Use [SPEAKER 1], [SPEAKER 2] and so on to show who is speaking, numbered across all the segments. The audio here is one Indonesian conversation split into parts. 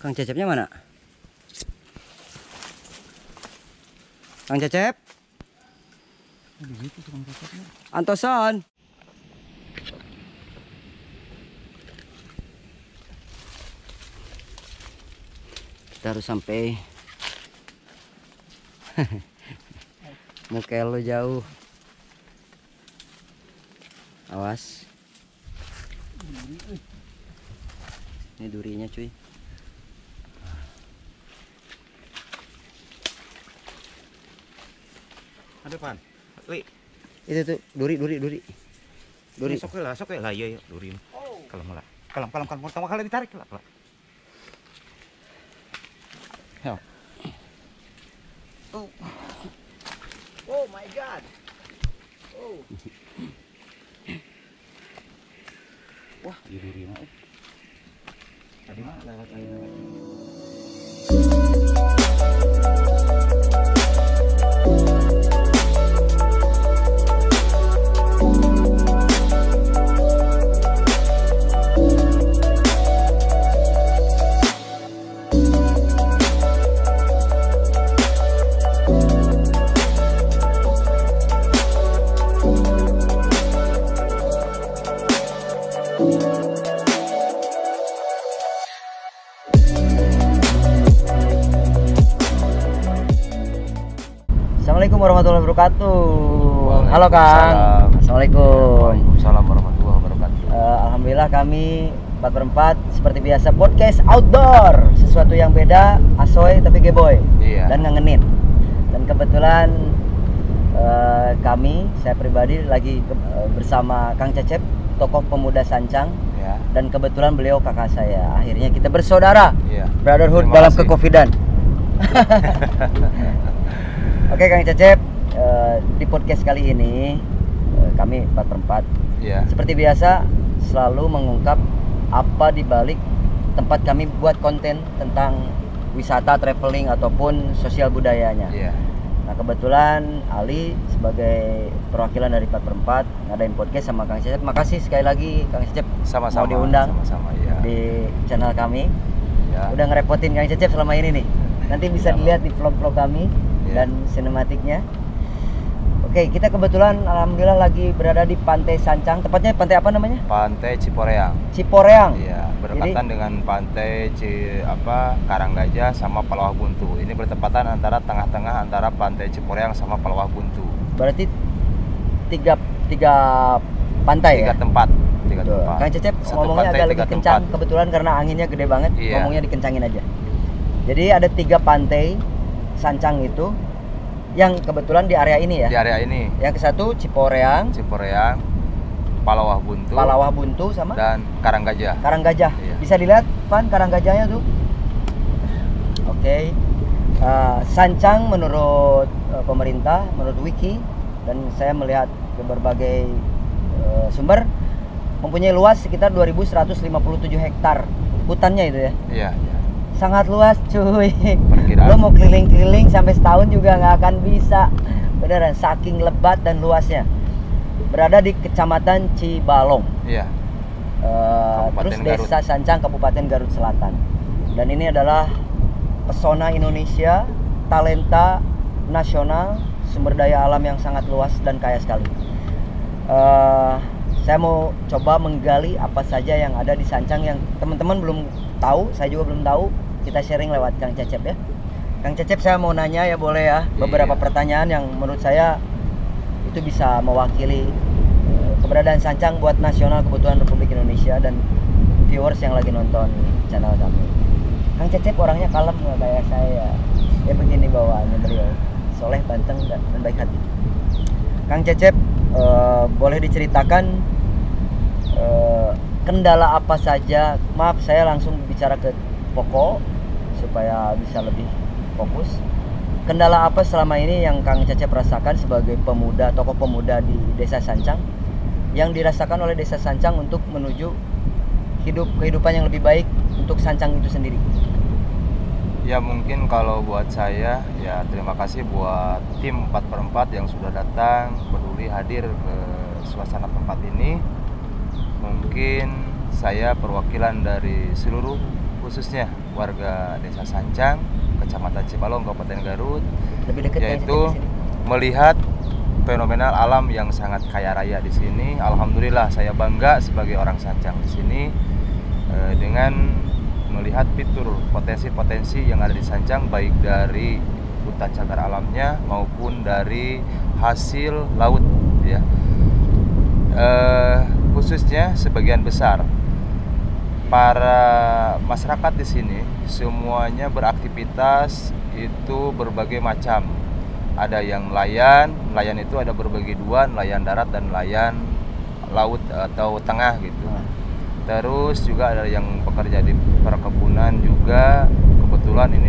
[SPEAKER 1] Kang Cecepnya mana? Kang Cecep? Antosan. Kita harus sampai. Muka lo jauh. Awas. Ini durinya cuy.
[SPEAKER 2] Ada pan? Li.
[SPEAKER 1] Itu tuh duri.
[SPEAKER 2] Sok lah, iya duri. Kalau malah. Kalam. Pertama kali ditarik lah. Ya.
[SPEAKER 1] Oh my god. Oh.
[SPEAKER 2] Wah, di duri mah. Tadi mah lewat air.
[SPEAKER 1] Assalamualaikum warahmatullahi wabarakatuh. Halo Kang. Assalamualaikum.
[SPEAKER 2] Waalaikumsalam warahmatullahi wabarakatuh.
[SPEAKER 1] Alhamdulillah kami 4x4 seperti biasa podcast outdoor. Sesuatu yang beda, asoy tapi geboy.
[SPEAKER 2] Iya.
[SPEAKER 1] Dan ngangenin. Dan kebetulan saya pribadi lagi bersama Kang Cecep, tokoh pemuda Sancang.
[SPEAKER 2] Ya.
[SPEAKER 1] Dan kebetulan beliau kakak saya. Akhirnya kita bersaudara.
[SPEAKER 2] Iya.
[SPEAKER 1] Brotherhood
[SPEAKER 2] Terima
[SPEAKER 1] dalam
[SPEAKER 2] kasih.
[SPEAKER 1] kecovidan. Oke Kang Cecep, di podcast kali ini kami 4x4
[SPEAKER 2] Iya.
[SPEAKER 1] seperti biasa selalu mengungkap apa di balik tempat kami buat konten tentang wisata, traveling ataupun sosial budayanya.
[SPEAKER 2] Iya.
[SPEAKER 1] Nah kebetulan Ali sebagai perwakilan dari 4x4 ngadain podcast sama Kang Cecep. Makasih sekali lagi Kang Cecep
[SPEAKER 2] Sama-sama.
[SPEAKER 1] mau diundang
[SPEAKER 2] Sama-sama ya.
[SPEAKER 1] di channel kami.
[SPEAKER 2] Ya.
[SPEAKER 1] Udah ngerepotin Kang Cecep selama ini nih. Nanti bisa dilihat di vlog-vlog kami dan sinematiknya. Oke, kita kebetulan alhamdulillah lagi berada di Pantai Sancang. Tepatnya pantai apa namanya?
[SPEAKER 2] Pantai Ciporeang.
[SPEAKER 1] Ciporeang.
[SPEAKER 2] Iya, berdekatan dengan pantai Karanggajah sama Palawah Buntu. Ini bertepatan antara tengah-tengah antara pantai Ciporeang sama Palawah Buntu.
[SPEAKER 1] Berarti tiga pantai
[SPEAKER 2] Tiga
[SPEAKER 1] ya?
[SPEAKER 2] tempat.
[SPEAKER 1] Tuh, Kang Cecep
[SPEAKER 2] Satu
[SPEAKER 1] ngomongnya
[SPEAKER 2] pantai,
[SPEAKER 1] agak
[SPEAKER 2] tiga
[SPEAKER 1] lebih kencang
[SPEAKER 2] tempat.
[SPEAKER 1] kebetulan karena anginnya gede banget.
[SPEAKER 2] Iya.
[SPEAKER 1] Ngomongnya dikencangin aja. Jadi ada 3 pantai Sancang itu yang kebetulan di area ini ya.
[SPEAKER 2] Di area ini
[SPEAKER 1] Yang ke satu Ciporeang,
[SPEAKER 2] Palawah Buntu,
[SPEAKER 1] sama
[SPEAKER 2] dan Karanggajah.
[SPEAKER 1] Karanggajah.
[SPEAKER 2] Iya.
[SPEAKER 1] Bisa dilihat Pan Karanggajahnya tuh. Oke. Sancang menurut pemerintah, menurut wiki dan saya melihat ke berbagai sumber mempunyai luas sekitar 2157 hektar hutannya itu ya.
[SPEAKER 2] Iya.
[SPEAKER 1] Sangat luas cuy.
[SPEAKER 2] Perkiraan.
[SPEAKER 1] Lo mau keliling-keliling sampai setahun juga nggak akan bisa. Beneran saking lebat dan luasnya. Berada di Kecamatan Cibalong.
[SPEAKER 2] Iya.
[SPEAKER 1] Terus
[SPEAKER 2] Kabupaten
[SPEAKER 1] Desa Sancang, Kabupaten Garut Selatan. Dan ini adalah pesona Indonesia, talenta nasional, sumber daya alam yang sangat luas dan kaya sekali. Saya mau coba menggali apa saja yang ada di Sancang yang teman-teman belum tahu, saya juga belum tahu. Kita sharing lewat Kang Cecep ya. Kang Cecep, saya mau nanya ya, boleh ya? Beberapa pertanyaan yang menurut saya itu bisa mewakili keberadaan Sancang buat nasional kebutuhan Republik Indonesia dan viewers yang lagi nonton channel kami. Kang Cecep orangnya kalem nggak kayak saya. Ya begini bawaannya beliau, soleh, banteng dan baik hati. Kang Cecep, boleh diceritakan kendala apa saja? Maaf, saya langsung bicara ke pokok supaya bisa lebih fokus. Kendala apa selama ini yang Kang Cecep rasakan sebagai pemuda, tokoh pemuda di Desa Sancang, yang dirasakan oleh Desa Sancang untuk menuju kehidupan yang lebih baik untuk Sancang itu sendiri?
[SPEAKER 2] Ya mungkin kalau buat saya ya terima kasih buat tim 4x4 yang sudah datang peduli hadir ke suasana tempat ini. Mungkin saya perwakilan dari seluruh khususnya warga Desa Sancang, Kecamatan Cibalong, Kabupaten Garut,
[SPEAKER 1] Lebih dekat
[SPEAKER 2] yaitu melihat fenomenal alam yang sangat kaya raya di sini. Alhamdulillah saya bangga sebagai orang Sancang di sini dengan melihat fitur potensi-potensi yang ada di Sancang, baik dari hutan cagar alamnya maupun dari hasil laut ya. Khususnya sebagian besar para masyarakat di sini semuanya beraktivitas itu berbagai macam. Ada yang nelayan itu ada berbagai dua, nelayan darat dan nelayan laut atau tengah gitu. Terus juga ada yang bekerja di perkebunan juga. Kebetulan ini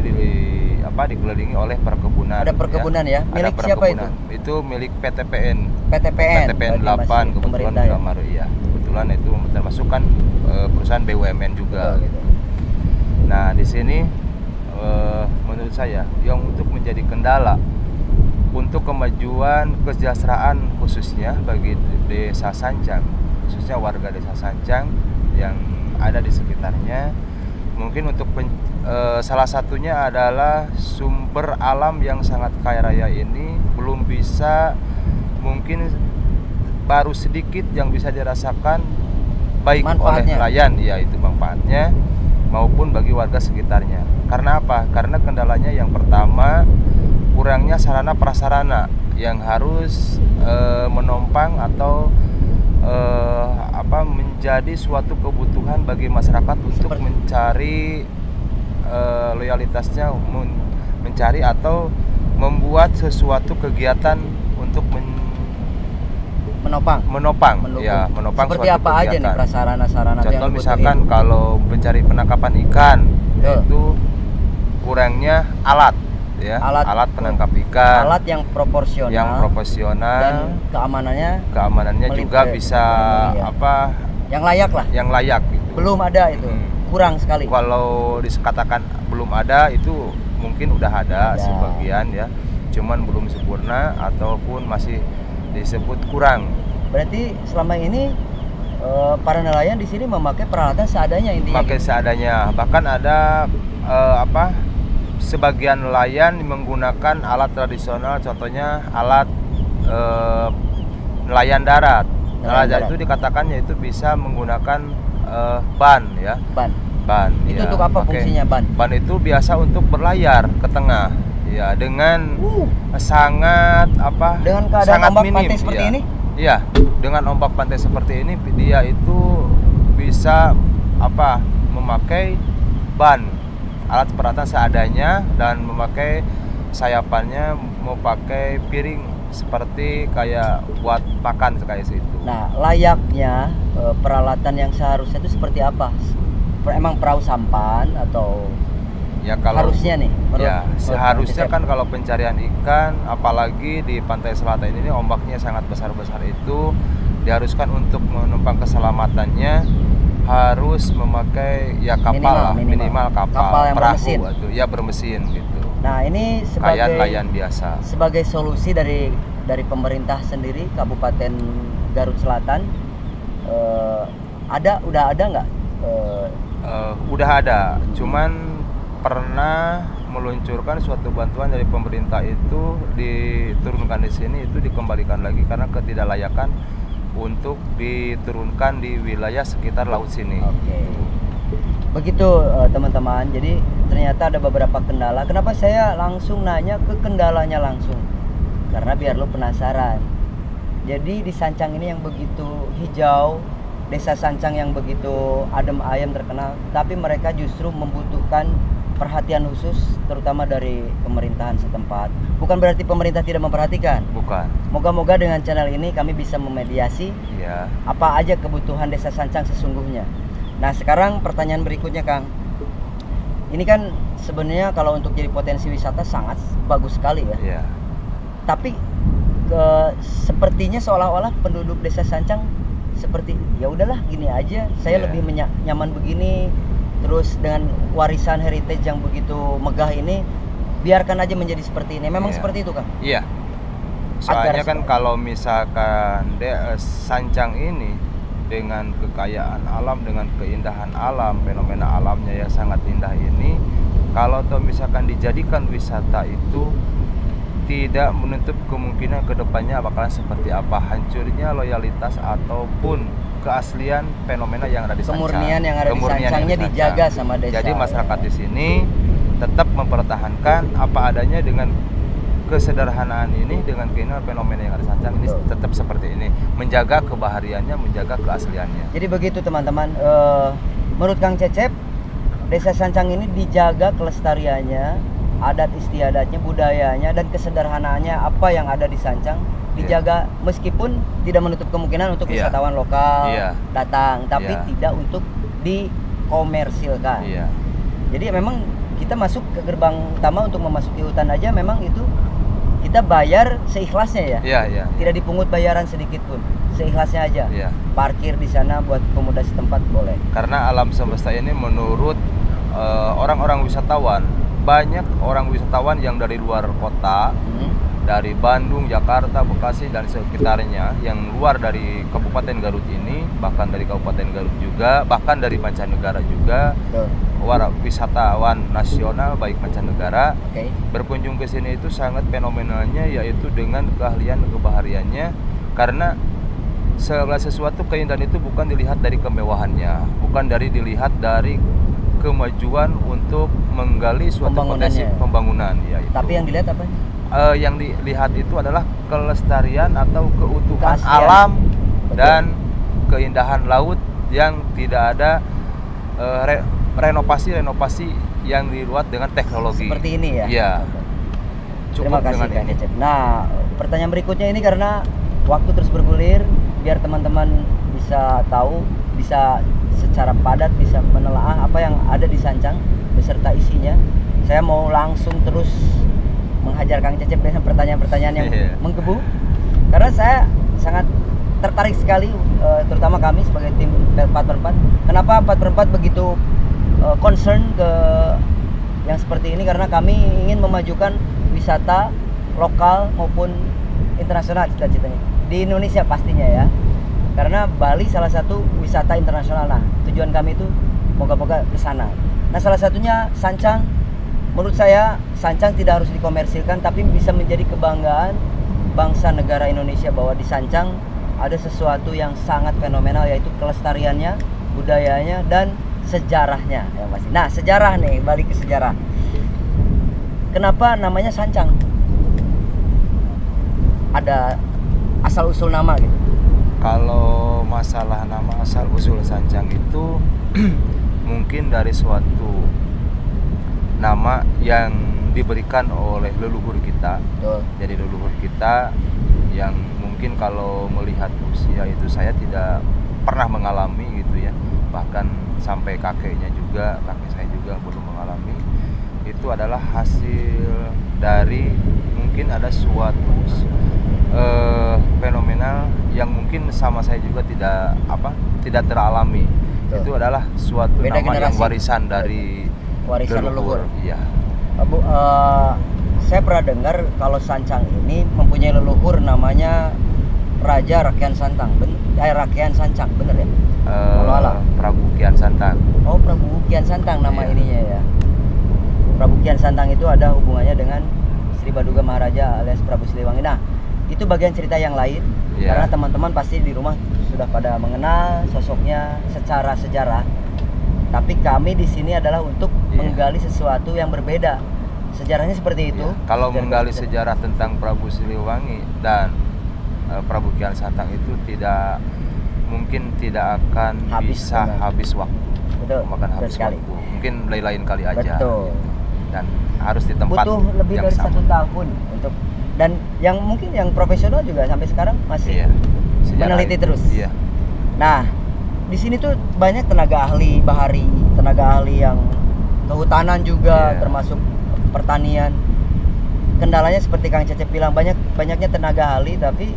[SPEAKER 2] dikelilingi oleh perkebunan. Ada
[SPEAKER 1] perkebunan ya? Milik siapa itu?
[SPEAKER 2] Itu milik PTPN.
[SPEAKER 1] PTPN
[SPEAKER 2] 8 kebetulan Gamaru ya. Kebetulan itu termasuk kan perusahaan BUMN juga gitu. Nah, di sini menurut saya yang untuk menjadi kendala untuk kemajuan kesejahteraan khususnya bagi Desa Sancang, khususnya warga Desa Sancang yang ada di sekitarnya, mungkin untuk salah satunya adalah sumber alam yang sangat kaya raya ini belum bisa, mungkin baru sedikit yang bisa dirasakan baik oleh nelayan, yaitu manfaatnya, maupun bagi warga sekitarnya. Karena apa? Karena kendalanya yang pertama, kurangnya sarana prasarana yang harus menopang atau menjadi suatu kebutuhan bagi masyarakat untuk mencari loyalitasnya, mencari atau membuat sesuatu kegiatan untuk menopang ya, menopang
[SPEAKER 1] seperti
[SPEAKER 2] suatu
[SPEAKER 1] apa
[SPEAKER 2] kegiatan.
[SPEAKER 1] Aja nih prasarana-sarana
[SPEAKER 2] contoh misalkan kalau mencari penangkapan ikan, itu kurangnya alat ya, alat penangkap ikan,
[SPEAKER 1] alat yang proporsional dan
[SPEAKER 2] keamanannya juga bisa
[SPEAKER 1] yang layak lah,
[SPEAKER 2] yang layak gitu.
[SPEAKER 1] Belum ada itu, kurang sekali.
[SPEAKER 2] Kalau dikatakan belum ada, itu mungkin udah ada sebagian ya, cuman belum sempurna ataupun masih disebut kurang.
[SPEAKER 1] Berarti selama ini para nelayan di sini memakai peralatan seadanya, intinya.
[SPEAKER 2] Memakai seadanya, bahkan ada sebagian nelayan menggunakan alat tradisional, contohnya alat nelayan darat. Nelayan darat itu dikatakan yaitu bisa menggunakan ban ya. Ban.
[SPEAKER 1] Itu ya, untuk apa fungsinya ban?
[SPEAKER 2] Ban itu biasa untuk berlayar ke tengah. Ya, dengan sangat
[SPEAKER 1] dengan keadaan
[SPEAKER 2] sangat
[SPEAKER 1] ombak
[SPEAKER 2] minim
[SPEAKER 1] pantai seperti ini?
[SPEAKER 2] Iya, dengan ombak pantai seperti ini dia itu bisa memakai ban, alat peralatan seadanya, dan memakai sayapannya mau pakai piring seperti kayak buat makan kayak situ.
[SPEAKER 1] Nah, layaknya peralatan yang seharusnya itu seperti apa? Emang perahu sampan atau
[SPEAKER 2] ya, kalau
[SPEAKER 1] harusnya nih
[SPEAKER 2] seharusnya kan kalau pencarian ikan, apalagi di pantai selatan ini ombaknya sangat besar-besar, itu diharuskan untuk menumpang keselamatannya harus memakai ya kapal minimal kapal
[SPEAKER 1] yang
[SPEAKER 2] perahu
[SPEAKER 1] bermesin.
[SPEAKER 2] Atau ya bermesin gitu.
[SPEAKER 1] Nah, ini sebagai
[SPEAKER 2] nelayan biasa, sebagai
[SPEAKER 1] solusi dari pemerintah sendiri Kabupaten Garut Selatan, udah ada nggak?
[SPEAKER 2] Udah ada, cuman pernah meluncurkan suatu bantuan dari pemerintah, itu diturunkan di sini, itu dikembalikan lagi karena ketidaklayakan untuk diturunkan di wilayah sekitar laut sini.
[SPEAKER 1] Oke. Begitu teman-teman. Jadi ternyata ada beberapa kendala. Kenapa saya langsung nanya ke kendalanya langsung? Karena biar lo penasaran. Jadi di Sancang ini yang begitu hijau, Desa Sancang yang begitu adem ayem terkenal, tapi mereka justru membutuhkan perhatian khusus terutama dari pemerintahan setempat. Bukan berarti pemerintah tidak memperhatikan.
[SPEAKER 2] Bukan.
[SPEAKER 1] Moga-moga dengan channel ini kami bisa memediasi apa aja kebutuhan Desa Sancang sesungguhnya. Nah, sekarang pertanyaan berikutnya, Kang. Ini kan sebenarnya kalau untuk jadi potensi wisata sangat bagus sekali ya.
[SPEAKER 2] Iya.
[SPEAKER 1] Tapi sepertinya seolah-olah penduduk Desa Sancang seperti ya udahlah gini aja, saya lebih nyaman begini, terus dengan warisan heritage yang begitu megah ini biarkan aja menjadi seperti ini. Memang seperti itu, Kang?
[SPEAKER 2] Iya. Soalnya kan kalau misalkan Sancang ini dengan kekayaan alam, dengan keindahan alam, fenomena alamnya yang sangat indah ini, kalau misalkan dijadikan wisata itu tidak menutup kemungkinan kedepannya bakalan seperti apa, hancurnya loyalitas ataupun keaslian fenomena yang ada di Sancang.
[SPEAKER 1] Kemurnian yang ada di Sancangnya dijaga sama desa.
[SPEAKER 2] Jadi masyarakat di sini tetap mempertahankan apa adanya dengan kesederhanaan ini, dengan keindahan fenomena yang ada di Sancang ini tetap seperti ini, menjaga kebahariannya, menjaga keasliannya.
[SPEAKER 1] Jadi begitu teman-teman, menurut Kang Cecep, Desa Sancang ini dijaga kelestariannya, adat istiadatnya, budayanya, dan kesederhanaannya apa yang ada di Sancang dijaga, meskipun tidak menutup kemungkinan untuk wisatawan lokal datang, tapi tidak untuk dikomersilkan. Jadi memang kita masuk ke gerbang utama untuk memasuki hutan aja, memang itu kita bayar seikhlasnya ya. Tidak dipungut bayaran sedikit pun, seikhlasnya aja. Parkir di sana buat pemuda setempat boleh.
[SPEAKER 2] Karena alam semesta ini menurut orang-orang wisatawan, banyak orang wisatawan yang dari luar kota, dari Bandung, Jakarta, Bekasi dan sekitarnya, yang luar dari Kabupaten Garut ini, bahkan dari Kabupaten Garut juga, bahkan dari mancanegara juga. Wisatawan nasional baik mancanegara berkunjung ke sini itu sangat fenomenalnya, yaitu dengan keahlian kebahariannya, karena segala sesuatu keindahan itu bukan dilihat dari kemewahannya, bukan dilihat dari kemajuan untuk menggali suatu potensi pembangunan ya itu.
[SPEAKER 1] Tapi yang dilihat apa?
[SPEAKER 2] Yang dilihat itu adalah kelestarian atau keutuhan alam dan keindahan laut yang tidak ada renovasi yang dibuat dengan teknologi.
[SPEAKER 1] Seperti ini ya?
[SPEAKER 2] Iya.
[SPEAKER 1] Terima kasih Kang Cecep. Nah, pertanyaan berikutnya ini karena waktu terus bergulir, biar teman-teman bisa tahu, bisa secara padat bisa menelaah apa yang ada di Sancang beserta isinya. Saya mau langsung terus menghajar Kang Cecep dengan pertanyaan-pertanyaan yang menggebu, karena saya sangat tertarik sekali, terutama kami sebagai tim 4x4. Kenapa 4x4 begitu concern ke yang seperti ini? Karena kami ingin memajukan wisata lokal maupun internasional cita-citanya di Indonesia pastinya ya, karena Bali salah satu wisata internasional. Nah, tujuan kami itu moga-moga ke sana. Nah, salah satunya Sancang. Menurut saya Sancang tidak harus dikomersilkan, tapi bisa menjadi kebanggaan bangsa negara Indonesia, bahwa di Sancang ada sesuatu yang sangat fenomenal, yaitu kelestariannya, budayanya, dan sejarahnya yang pasti. Nah, sejarah nih, balik ke sejarah. Kenapa namanya Sancang? Ada asal usul nama gitu?
[SPEAKER 2] Kalau masalah nama asal usul Sancang itu mungkin dari suatu nama yang diberikan oleh leluhur kita. Jadi leluhur kita yang mungkin kalau melihat usia itu saya tidak pernah mengalami gitu ya, bahkan sampai kakeknya juga, kakek saya juga belum mengalami. Itu adalah hasil dari mungkin ada suatu fenomenal yang mungkin sama saya juga tidak teralami. Itu adalah suatu nama generasi, yang warisan dari leluhur. Iya.
[SPEAKER 1] Bu, saya pernah dengar kalau Sancang ini mempunyai leluhur namanya Raja Rakyat Santang. Rakyat Sancang, bener ya?
[SPEAKER 2] Prabu Kian Santang.
[SPEAKER 1] Oh, Prabu Kian Santang nama ininya ya. Prabu Kian Santang itu ada hubungannya dengan Sri Baduga Maharaja alias Prabu Siliwangi. Nah, itu bagian cerita yang lain. Karena teman-teman pasti di rumah sudah pada mengenal sosoknya secara sejarah. Tapi kami di sini adalah untuk menggali sesuatu yang berbeda. Sejarahnya seperti itu.
[SPEAKER 2] Kalau menggali sejarah tentang Prabu Siliwangi dan Prabu Kian Santang itu mungkin tidak akan habis waktu.
[SPEAKER 1] Betul.
[SPEAKER 2] Habis waktu. Mungkin lain kali aja.
[SPEAKER 1] Betul.
[SPEAKER 2] Dan harus di tempat
[SPEAKER 1] butuh lebih dari 1 tahun untuk, dan yang mungkin yang profesional juga sampai sekarang masih meneliti terus. Nah, di sini tuh banyak tenaga ahli bahari, tenaga ahli yang kehutanan juga, termasuk pertanian. Kendalanya seperti Kang Cecep bilang, banyaknya tenaga ahli, tapi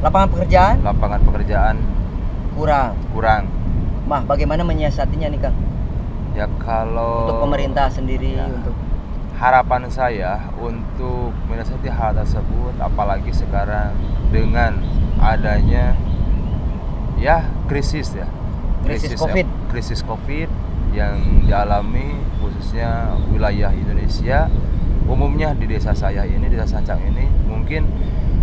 [SPEAKER 1] lapangan pekerjaan kurang. Mah, bagaimana menyiasatinya nih Kang?
[SPEAKER 2] Ya kalau
[SPEAKER 1] untuk pemerintah sendiri, untuk
[SPEAKER 2] harapan saya untuk menyiasati hal tersebut, apalagi sekarang dengan adanya ya krisis ya.
[SPEAKER 1] Krisis COVID.
[SPEAKER 2] Krisis COVID yang dialami khususnya wilayah Indonesia, umumnya di desa saya ini, desa Sancang ini, mungkin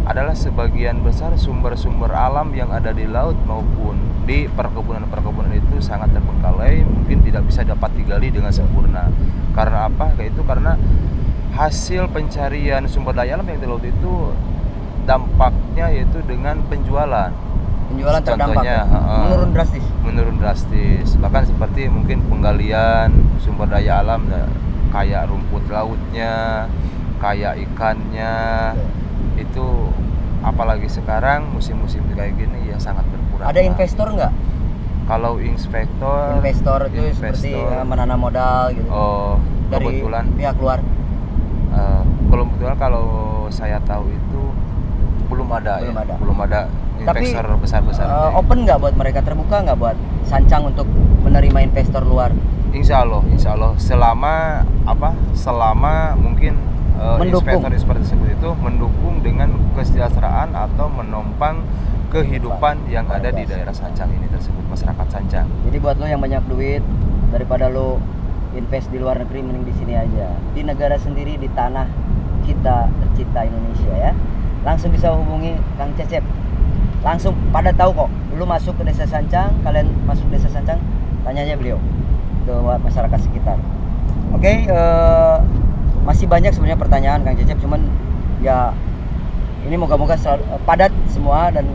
[SPEAKER 2] adalah sebagian besar sumber-sumber alam yang ada di laut maupun di perkebunan-perkebunan itu sangat terbengkalai, mungkin tidak bisa dapat digali dengan sempurna. Karena apa? Itu karena hasil pencarian sumber daya alam yang di laut itu dampaknya yaitu dengan penjualan terdampak,
[SPEAKER 1] contohnya, menurun drastis. Bahkan seperti mungkin penggalian sumber daya alam kayak rumput lautnya, kayak ikannya, itu apalagi sekarang musim-musim kayak gini ya sangat berkurang. Ada investor nggak?
[SPEAKER 2] Kalau investor
[SPEAKER 1] itu seperti menanam modal gitu.
[SPEAKER 2] Oh,
[SPEAKER 1] dari
[SPEAKER 2] kebetulan
[SPEAKER 1] pihak luar.
[SPEAKER 2] Kebetulan kalau saya tahu itu belum ada. Investor besar-besar.
[SPEAKER 1] Open nggak buat mereka, terbuka nggak buat Sancang untuk menerima investor luar?
[SPEAKER 2] Insya Allah selama mungkin investor tersebut itu mendukung dengan kesejahteraan atau menopang kehidupan yang ada di daerah Sancang ini tersebut, masyarakat Sancang.
[SPEAKER 1] Jadi buat lo yang banyak duit, daripada lo invest di luar negeri, mending di sini aja, di negara sendiri, di tanah kita tercinta Indonesia ya. Langsung bisa hubungi Kang Cecep, langsung pada tahu kok. Lu masuk ke desa Sancang, kalian masuk desa Sancang, tanya aja beliau ke masyarakat sekitar. Oke, masih banyak sebenarnya pertanyaan Kang Cecep, cuman ya ini moga-moga padat semua dan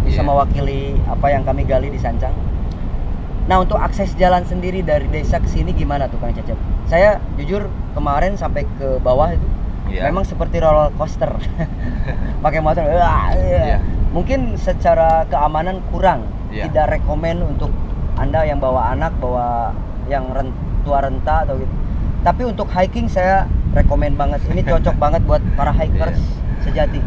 [SPEAKER 1] bisa mewakili apa yang kami gali di Sancang. Nah, untuk akses jalan sendiri dari desa ke sini gimana tuh Kang Cecep? Saya jujur kemarin sampai ke bawah itu memang seperti roller coaster. Pakai motor. Mungkin secara keamanan kurang. Tidak rekomen untuk Anda yang bawa anak, bawa yang tua renta atau gitu. Tapi untuk hiking saya rekomen banget. Ini cocok banget buat para hikers sejati.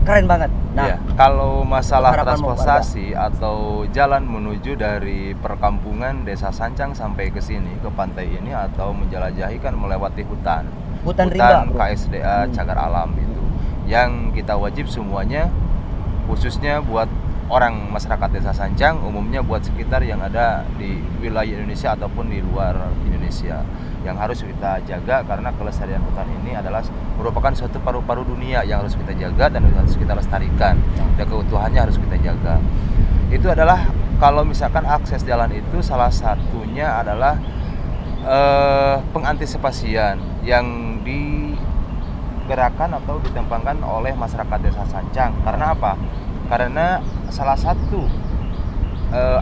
[SPEAKER 1] Keren banget. Nah,
[SPEAKER 2] kalau masalah transportasi atau jalan menuju dari perkampungan desa Sancang sampai ke sini, ke pantai ini, atau menjelajahi kan melewati hutan
[SPEAKER 1] rimba,
[SPEAKER 2] KSDA Cagar Alam itu, yang kita wajib semuanya, khususnya buat orang masyarakat desa Sancang, umumnya buat sekitar yang ada di wilayah Indonesia ataupun di luar Indonesia, yang harus kita jaga karena kelestarian hutan ini adalah merupakan suatu paru-paru dunia yang harus kita jaga dan harus kita lestarikan, dan keutuhannya harus kita jaga. Itu adalah kalau misalkan akses jalan itu salah satunya adalah pengantisipasian yang digerakkan atau ditempangkan oleh masyarakat desa Sancang. Karena apa? Karena salah satu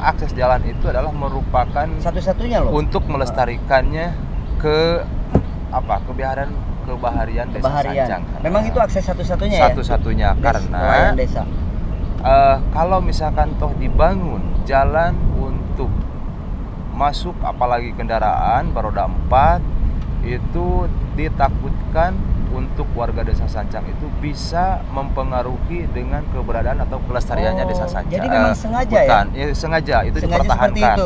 [SPEAKER 2] akses jalan itu adalah merupakan
[SPEAKER 1] satu-satunya loh
[SPEAKER 2] untuk melestarikannya kebaharian desa Sancang.
[SPEAKER 1] Memang itu akses satu-satunya
[SPEAKER 2] ya? Karena
[SPEAKER 1] desa.
[SPEAKER 2] Kalau misalkan toh dibangun jalan untuk masuk apalagi kendaraan beroda 4, itu ditakutkan untuk warga desa Sancang itu bisa mempengaruhi dengan keberadaan atau kelestariannya desa Sancang.
[SPEAKER 1] Jadi memang sengaja
[SPEAKER 2] sengaja itu dipertahankan.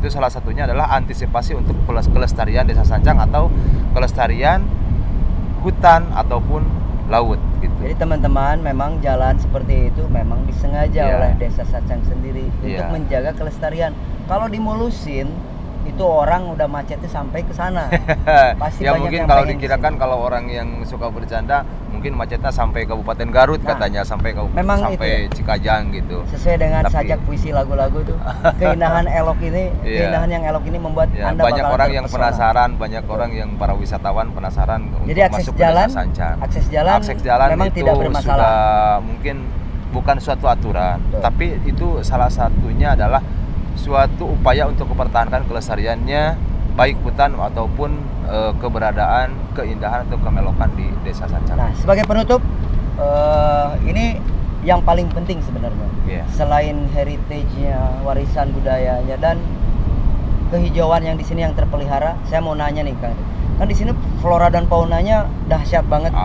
[SPEAKER 2] Itu salah satunya adalah antisipasi untuk kelestarian desa Sancang atau kelestarian hutan ataupun laut gitu.
[SPEAKER 1] Jadi teman-teman, memang jalan seperti itu memang disengaja oleh desa Sancang sendiri untuk menjaga kelestarian. Kalau dimulusin itu orang udah macetnya sampai ke sana. Pasti
[SPEAKER 2] ya
[SPEAKER 1] banyak
[SPEAKER 2] mungkin
[SPEAKER 1] yang
[SPEAKER 2] kalau dikirakan kalau orang yang suka bercanda mungkin macetnya sampai Kabupaten Garut, katanya sampai Cikajang gitu.
[SPEAKER 1] Sesuai dengan sajak puisi lagu-lagu itu. Keindahan yang elok ini membuat Anda
[SPEAKER 2] banyak orang yang penasaran, banyak orang yang para wisatawan penasaran untuk masuk ke desa Sancang.
[SPEAKER 1] Akses jalan memang
[SPEAKER 2] itu
[SPEAKER 1] tidak bermasalah.
[SPEAKER 2] Sudah mungkin bukan suatu aturan, tapi itu salah satunya adalah suatu upaya untuk mempertahankan kelestariannya baik hutan ataupun keberadaan, keindahan atau kemelokan di desa Sancang.
[SPEAKER 1] Nah, sebagai penutup, ini yang paling penting sebenarnya. Selain heritage-nya, warisan budayanya dan kehijauan yang di sini yang terpelihara, saya mau nanya nih Kang. Kan di sini flora dan faunanya dahsyat banget.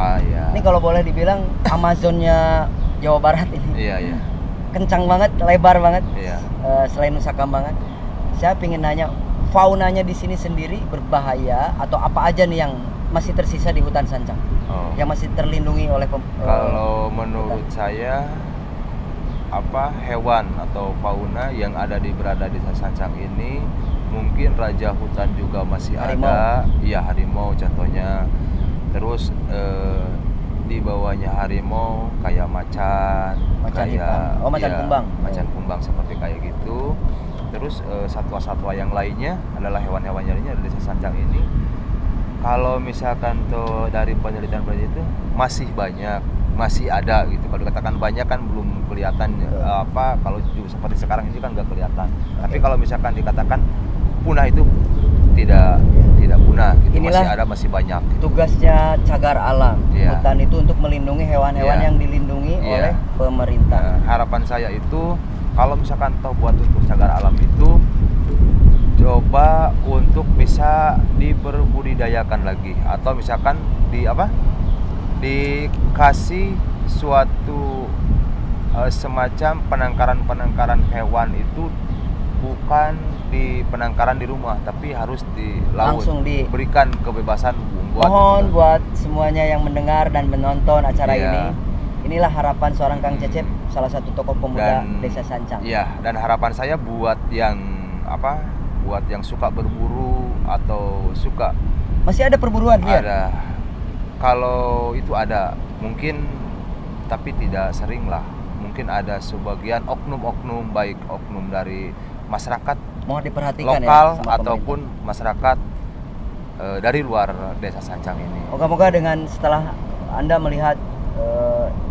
[SPEAKER 1] Ini kalau boleh dibilang Amazonnya Jawa Barat ini. Kencang banget, lebar banget. Selain Nusa Kambangan, saya pengen nanya, faunanya di sini sendiri berbahaya atau apa aja nih yang masih tersisa di hutan Sancang, yang masih terlindungi oleh
[SPEAKER 2] kalau menurut saya hewan atau fauna yang berada di Desa Sancang ini. Mungkin raja hutan juga masih
[SPEAKER 1] Harimau.
[SPEAKER 2] ada, iya harimau contohnya. Terus di bawahnya harimau kayak macan
[SPEAKER 1] hitam. Oh, macan kumbang.
[SPEAKER 2] Macan kumbang seperti kayak gitu. Terus satwa-satwa yang lainnya adalah hewan-hewan lainnya di Desa Sancang ini. Kalau misalkan tuh dari penelitian itu masih banyak, masih ada gitu. Kalau dikatakan banyak kan belum kelihatan kalau seperti sekarang ini kan nggak kelihatan. Tapi kalau misalkan dikatakan punah itu tidak punah gitu.
[SPEAKER 1] Inilah
[SPEAKER 2] masih ada, masih banyak gitu.
[SPEAKER 1] Tugasnya cagar alam.
[SPEAKER 2] Iya.
[SPEAKER 1] Hutan itu untuk melindungi hewan-hewan
[SPEAKER 2] Iya.
[SPEAKER 1] yang dilindungi
[SPEAKER 2] Iya.
[SPEAKER 1] oleh pemerintah.
[SPEAKER 2] Nah, harapan saya itu kalau misalkan toh buat untuk cagar alam itu coba untuk bisa diperbudidayakan lagi, atau misalkan dikasih suatu semacam penangkaran hewan itu bukan di penangkaran di rumah, tapi harus di laut.
[SPEAKER 1] Langsung
[SPEAKER 2] diberikan kebebasan
[SPEAKER 1] Mohon buat semuanya yang mendengar dan menonton acara
[SPEAKER 2] Iya.
[SPEAKER 1] ini, inilah harapan seorang Kang Cecep, salah satu tokoh pemuda Desa Sancang.
[SPEAKER 2] Iya, dan harapan saya buat yang suka berburu atau suka
[SPEAKER 1] Masih ada perburuan lihat.
[SPEAKER 2] ada, kalau itu ada mungkin, tapi tidak sering lah. Mungkin ada sebagian oknum-oknum, baik oknum dari masyarakat
[SPEAKER 1] Mohon diperhatikan
[SPEAKER 2] lokal
[SPEAKER 1] ya sama
[SPEAKER 2] ataupun masyarakat dari luar Desa Sancang ini.
[SPEAKER 1] Moga-moga dengan setelah Anda melihat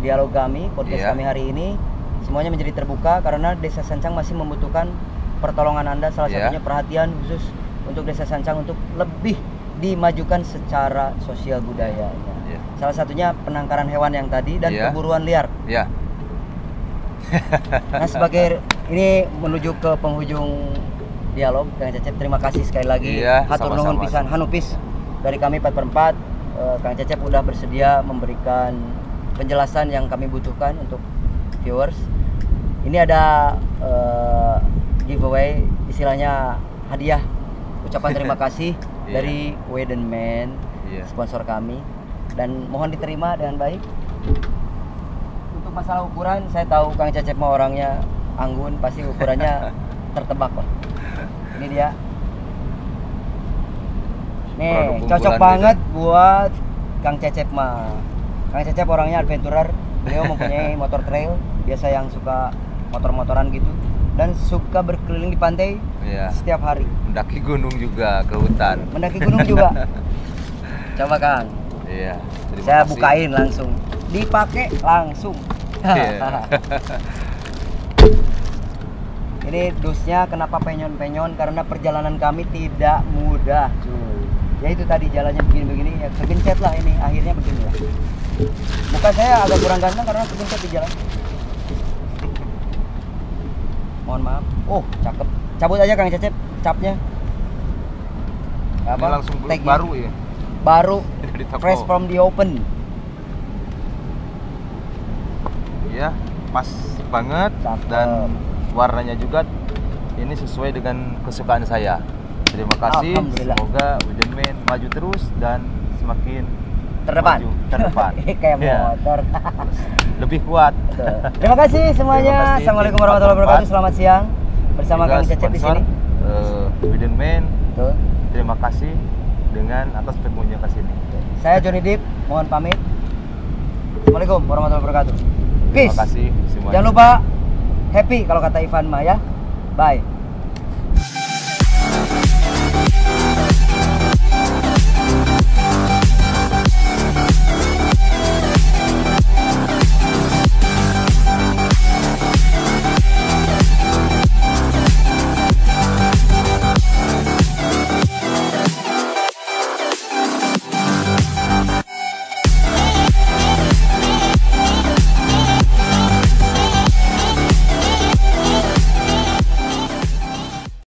[SPEAKER 1] dialog kami, podcast
[SPEAKER 2] Iya.
[SPEAKER 1] kami hari ini, semuanya menjadi terbuka karena Desa Sancang masih membutuhkan pertolongan Anda, salah
[SPEAKER 2] Iya.
[SPEAKER 1] satunya perhatian khusus untuk Desa Sancang untuk lebih dimajukan secara sosial budayanya.
[SPEAKER 2] Iya.
[SPEAKER 1] Salah satunya penangkaran hewan yang tadi dan
[SPEAKER 2] Iya.
[SPEAKER 1] perburuan liar.
[SPEAKER 2] Ya,
[SPEAKER 1] Nah, sebagai ini menuju ke penghujung dialog, Kang Cecep, terima kasih sekali lagi.
[SPEAKER 2] Iya,
[SPEAKER 1] Hatur
[SPEAKER 2] sama-sama.
[SPEAKER 1] nuhun pisan, hanupis dari kami 4/4. Kang Cecep udah bersedia memberikan penjelasan yang kami butuhkan untuk viewers. Ini ada giveaway, istilahnya hadiah ucapan terima kasih
[SPEAKER 2] Iya.
[SPEAKER 1] dari Wedenman,
[SPEAKER 2] Iya.
[SPEAKER 1] sponsor kami, dan mohon diterima dengan baik. Untuk masalah ukuran, saya tahu Kang Cecep mah orangnya anggun, pasti ukurannya tertebak kok. Ini dia. Nih,
[SPEAKER 2] Produk
[SPEAKER 1] cocok
[SPEAKER 2] unggulan
[SPEAKER 1] banget buat Kang Cecep mah. Kang Cecep orangnya adventurer, beliau mempunyai motor trail, biasa yang suka motor-motoran gitu, dan suka berkeliling di pantai
[SPEAKER 2] Iya.
[SPEAKER 1] setiap hari.
[SPEAKER 2] Mendaki gunung juga, ke hutan.
[SPEAKER 1] Mendaki gunung juga. Coba Kang,
[SPEAKER 2] Iya. Terima
[SPEAKER 1] saya
[SPEAKER 2] kasih.
[SPEAKER 1] bukain langsung, dipakai langsung.
[SPEAKER 2] Iya.
[SPEAKER 1] Ini dusnya kenapa penyon-penyon, karena perjalanan kami tidak mudah cuy. Ya itu tadi jalannya begini-begini, ya kegencet lah ini, akhirnya begini lah. Muka saya agak kurang ganteng karena kegencet di jalan. Mohon maaf. Oh, cakep. Cabut aja Kang Cecep capnya.
[SPEAKER 2] Ini langsung
[SPEAKER 1] Tagnya.
[SPEAKER 2] baru ya.
[SPEAKER 1] Baru
[SPEAKER 2] Dari toko.
[SPEAKER 1] fresh from the open.
[SPEAKER 2] Iya, pas banget.
[SPEAKER 1] Cakep.
[SPEAKER 2] Dan warnanya juga ini sesuai dengan kesukaan saya. Terima kasih.
[SPEAKER 1] Alhamdulillah.
[SPEAKER 2] Semoga Wedenman maju terus dan semakin
[SPEAKER 1] Terdepan.
[SPEAKER 2] maju, terdepan.
[SPEAKER 1] Kayak
[SPEAKER 2] Iya.
[SPEAKER 1] motor.
[SPEAKER 2] Lebih kuat.
[SPEAKER 1] Betul. Terima kasih semuanya.
[SPEAKER 2] Terima kasih,
[SPEAKER 1] Assalamualaikum
[SPEAKER 2] tim
[SPEAKER 1] warahmatullahi
[SPEAKER 2] 4/4.
[SPEAKER 1] wabarakatuh. Selamat siang bersama
[SPEAKER 2] Juga
[SPEAKER 1] Kang Cecep di
[SPEAKER 2] sponsor,
[SPEAKER 1] sini.
[SPEAKER 2] Wedenman.
[SPEAKER 1] Betul.
[SPEAKER 2] Terima kasih dengan atas pengunjung ke sini.
[SPEAKER 1] Saya Johnny Deep, mohon pamit. Assalamualaikum warahmatullahi wabarakatuh. Peace.
[SPEAKER 2] Terima kasih semuanya.
[SPEAKER 1] Jangan lupa happy kalau kata Ivan Ma ya. Bye.